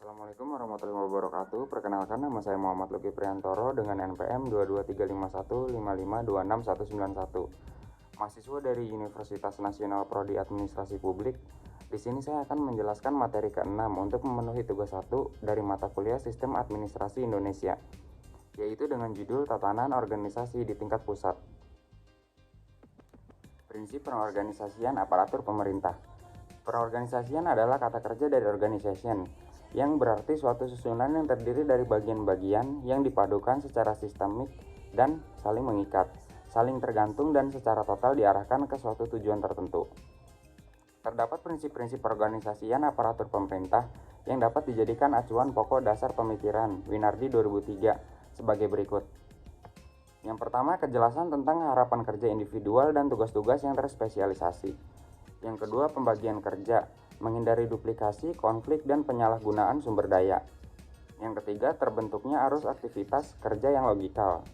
Assalamualaikum warahmatullahi wabarakatuh. Perkenalkan, nama saya Muhammad Luki Priantoro dengan NPM 2235155269191. Mahasiswa dari Universitas Nasional Prodi Administrasi Publik. Di sini saya akan menjelaskan materi ke-6 untuk memenuhi tugas 1 dari mata kuliah Sistem Administrasi Indonesia, yaitu dengan judul Tatanan Organisasi di Tingkat Pusat. Prinsip pengorganisasian aparatur pemerintah. Pengorganisasian adalah kata kerja dari organization, yang berarti suatu susunan yang terdiri dari bagian-bagian yang dipadukan secara sistemik dan saling mengikat, saling tergantung dan secara total diarahkan ke suatu tujuan tertentu. Terdapat prinsip-prinsip perorganisasian aparatur pemerintah yang dapat dijadikan acuan pokok dasar pemikiran Winardi 2003 sebagai berikut. Yang pertama, kejelasan tentang harapan kerja individual dan tugas-tugas yang terspesialisasi. Yang kedua, pembagian kerja, menghindari duplikasi, konflik, dan penyalahgunaan sumber daya. Yang ketiga, terbentuknya arus aktivitas kerja yang logikal.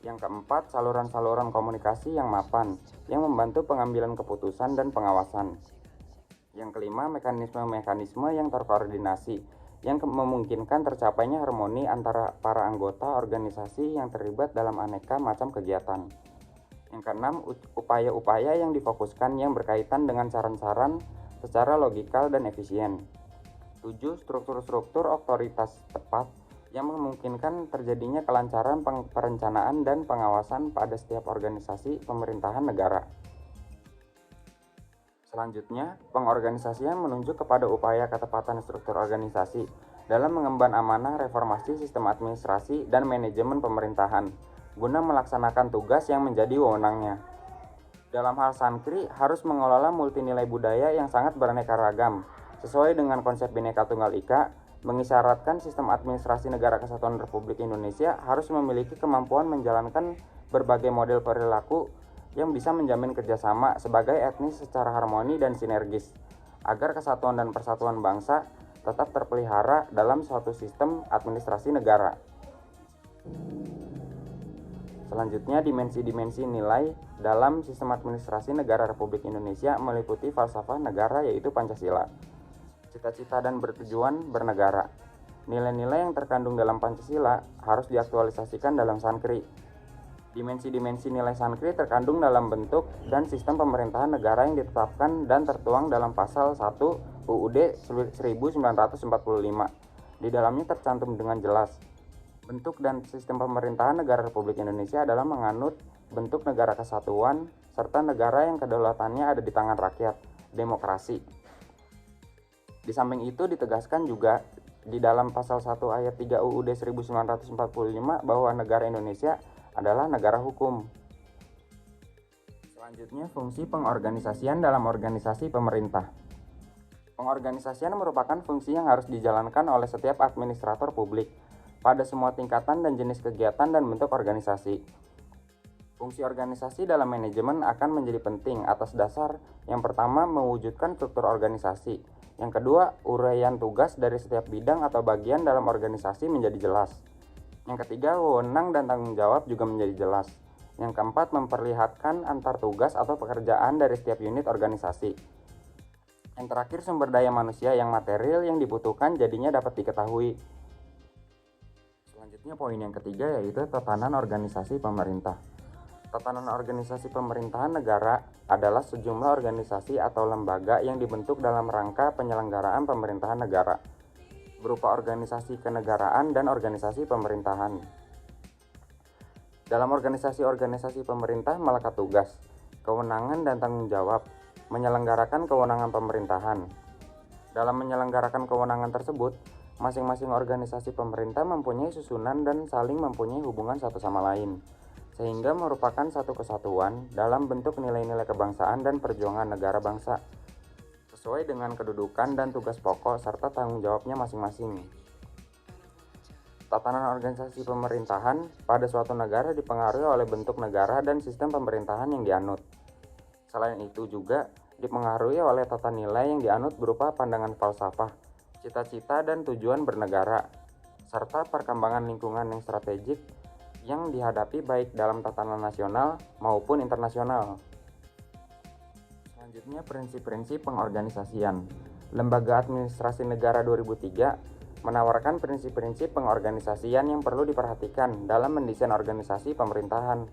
Yang keempat, saluran-saluran komunikasi yang mapan, yang membantu pengambilan keputusan dan pengawasan. Yang kelima, mekanisme-mekanisme yang terkoordinasi, yang memungkinkan tercapainya harmoni antara para anggota organisasi yang terlibat dalam aneka macam kegiatan. Yang keenam, upaya-upaya yang difokuskan yang berkaitan dengan saran-saran secara logikal dan efisien. 7. Struktur-struktur otoritas tepat yang memungkinkan terjadinya kelancaran perencanaan dan pengawasan pada setiap organisasi pemerintahan negara. Selanjutnya, pengorganisasian menunjuk kepada upaya ketepatan struktur organisasi dalam mengemban amanah reformasi sistem administrasi dan manajemen pemerintahan guna melaksanakan tugas yang menjadi wewenangnya. Dalam hal Sankri harus mengelola multinilai budaya yang sangat beraneka ragam, sesuai dengan konsep Bhinneka Tunggal Ika, mengisyaratkan sistem administrasi Negara Kesatuan Republik Indonesia harus memiliki kemampuan menjalankan berbagai model perilaku yang bisa menjamin kerjasama sebagai etnis secara harmoni dan sinergis, agar kesatuan dan persatuan bangsa tetap terpelihara dalam suatu sistem administrasi negara. Selanjutnya, dimensi-dimensi nilai dalam sistem administrasi negara Republik Indonesia meliputi falsafah negara yaitu Pancasila, cita-cita dan bertujuan bernegara. Nilai-nilai yang terkandung dalam Pancasila harus diaktualisasikan dalam Sankri. Dimensi-dimensi nilai Sankri terkandung dalam bentuk dan sistem pemerintahan negara yang ditetapkan dan tertuang dalam pasal 1 UUD 1945. Di dalamnya tercantum dengan jelas, bentuk dan sistem pemerintahan negara Republik Indonesia adalah menganut bentuk negara kesatuan serta negara yang kedaulatannya ada di tangan rakyat, demokrasi. Di samping itu ditegaskan juga di dalam pasal 1 ayat 3 UUD 1945 bahwa negara Indonesia adalah negara hukum. Selanjutnya, fungsi pengorganisasian dalam organisasi pemerintah. Pengorganisasian merupakan fungsi yang harus dijalankan oleh setiap administrator publik pada semua tingkatan dan jenis kegiatan dan bentuk organisasi. Fungsi organisasi dalam manajemen akan menjadi penting atas dasar yang pertama mewujudkan struktur organisasi, yang kedua uraian tugas dari setiap bidang atau bagian dalam organisasi menjadi jelas, yang ketiga wewenang dan tanggung jawab juga menjadi jelas, yang keempat memperlihatkan antar tugas atau pekerjaan dari setiap unit organisasi, yang terakhir sumber daya manusia yang material yang dibutuhkan jadinya dapat diketahui. Selanjutnya, poin yang ketiga yaitu tatanan organisasi pemerintah. Tatanan organisasi pemerintahan negara adalah sejumlah organisasi atau lembaga yang dibentuk dalam rangka penyelenggaraan pemerintahan negara, berupa organisasi kenegaraan dan organisasi pemerintahan. Dalam organisasi-organisasi pemerintah melekat tugas, kewenangan dan tanggung jawab menyelenggarakan kewenangan pemerintahan. Dalam menyelenggarakan kewenangan tersebut, masing-masing organisasi pemerintah mempunyai susunan dan saling mempunyai hubungan satu sama lain, sehingga merupakan satu kesatuan dalam bentuk nilai-nilai kebangsaan dan perjuangan negara bangsa, sesuai dengan kedudukan dan tugas pokok serta tanggung jawabnya masing-masing. Tatanan organisasi pemerintahan pada suatu negara dipengaruhi oleh bentuk negara dan sistem pemerintahan yang dianut. Selain itu juga dipengaruhi oleh tata nilai yang dianut berupa pandangan falsafah, cita-cita dan tujuan bernegara, serta perkembangan lingkungan yang strategik yang dihadapi baik dalam tatanan nasional maupun internasional. Selanjutnya, prinsip-prinsip pengorganisasian. Lembaga Administrasi Negara 2003 menawarkan prinsip-prinsip pengorganisasian yang perlu diperhatikan dalam mendesain organisasi pemerintahan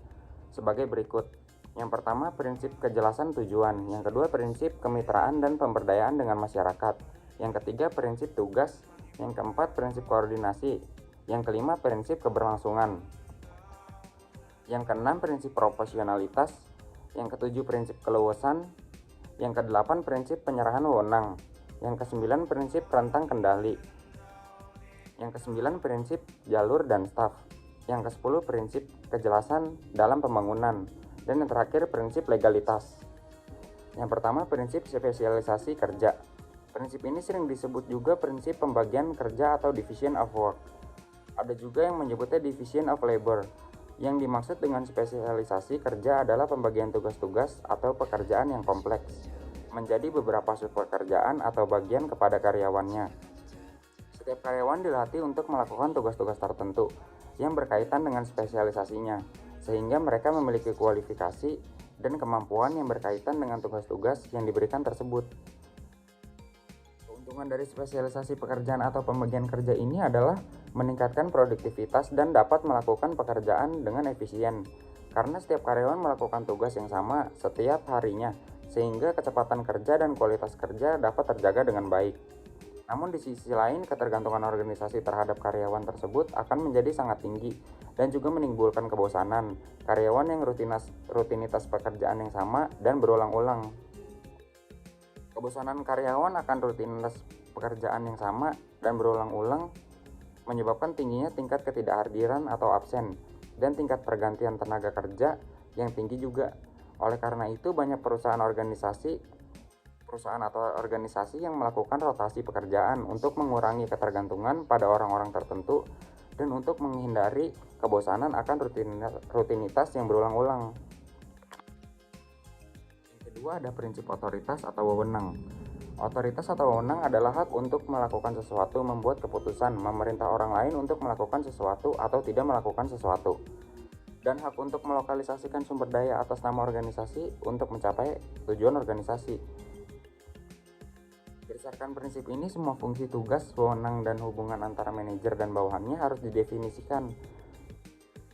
sebagai berikut. Yang pertama, prinsip kejelasan tujuan. Yang kedua, prinsip kemitraan dan pemberdayaan dengan masyarakat. Yang ketiga, prinsip tugas. Yang keempat, prinsip koordinasi. Yang kelima, prinsip keberlangsungan. Yang keenam, prinsip proporsionalitas. Yang ketujuh, prinsip keluasan. Yang kedelapan, prinsip penyerahan wewenang. Yang kesembilan, prinsip rentang kendali. Yang kesembilan, prinsip jalur dan staf. Yang kesepuluh, prinsip kejelasan dalam pembangunan. Dan yang terakhir, prinsip legalitas. Yang pertama, prinsip spesialisasi kerja. Prinsip ini sering disebut juga prinsip pembagian kerja atau division of work. Ada juga yang menyebutnya division of labor. Yang dimaksud dengan spesialisasi kerja adalah pembagian tugas-tugas atau pekerjaan yang kompleks menjadi beberapa subpekerjaan atau bagian kepada karyawannya. Setiap karyawan dilatih untuk melakukan tugas-tugas tertentu yang berkaitan dengan spesialisasinya, sehingga mereka memiliki kualifikasi dan kemampuan yang berkaitan dengan tugas-tugas yang diberikan tersebut. Keuntungan dari spesialisasi pekerjaan atau pembagian kerja ini adalah meningkatkan produktivitas dan dapat melakukan pekerjaan dengan efisien, karena setiap karyawan melakukan tugas yang sama setiap harinya, sehingga kecepatan kerja dan kualitas kerja dapat terjaga dengan baik. Namun di sisi lain, ketergantungan organisasi terhadap karyawan tersebut akan menjadi sangat tinggi dan juga menimbulkan kebosanan karyawan yang rutinitas pekerjaan yang sama dan berulang-ulang. Kebosanan karyawan akan rutinitas pekerjaan yang sama dan berulang-ulang menyebabkan tingginya tingkat ketidakhadiran atau absen dan tingkat pergantian tenaga kerja yang tinggi juga. Oleh karena itu, banyak perusahaan atau organisasi yang melakukan rotasi pekerjaan untuk mengurangi ketergantungan pada orang-orang tertentu dan untuk menghindari kebosanan akan rutinitas yang berulang-ulang. Kedua, ada prinsip otoritas atau wewenang. Otoritas atau wewenang adalah hak untuk melakukan sesuatu, membuat keputusan, memerintah orang lain untuk melakukan sesuatu atau tidak melakukan sesuatu, dan hak untuk melokalisasikan sumber daya atas nama organisasi untuk mencapai tujuan organisasi. Berdasarkan prinsip ini, semua fungsi, tugas, wewenang, dan hubungan antara manajer dan bawahannya harus didefinisikan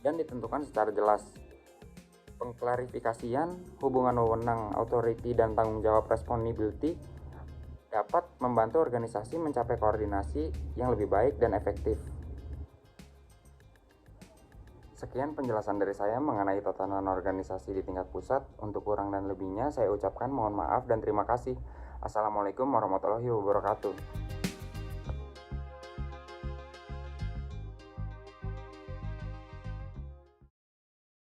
dan ditentukan secara jelas. Pengklarifikasian hubungan wewenang, authority, dan tanggung jawab responsibility dapat membantu organisasi mencapai koordinasi yang lebih baik dan efektif. Sekian penjelasan dari saya mengenai tatanan organisasi di tingkat pusat. Untuk kurang dan lebihnya saya ucapkan mohon maaf dan terima kasih. Assalamualaikum warahmatullahi wabarakatuh.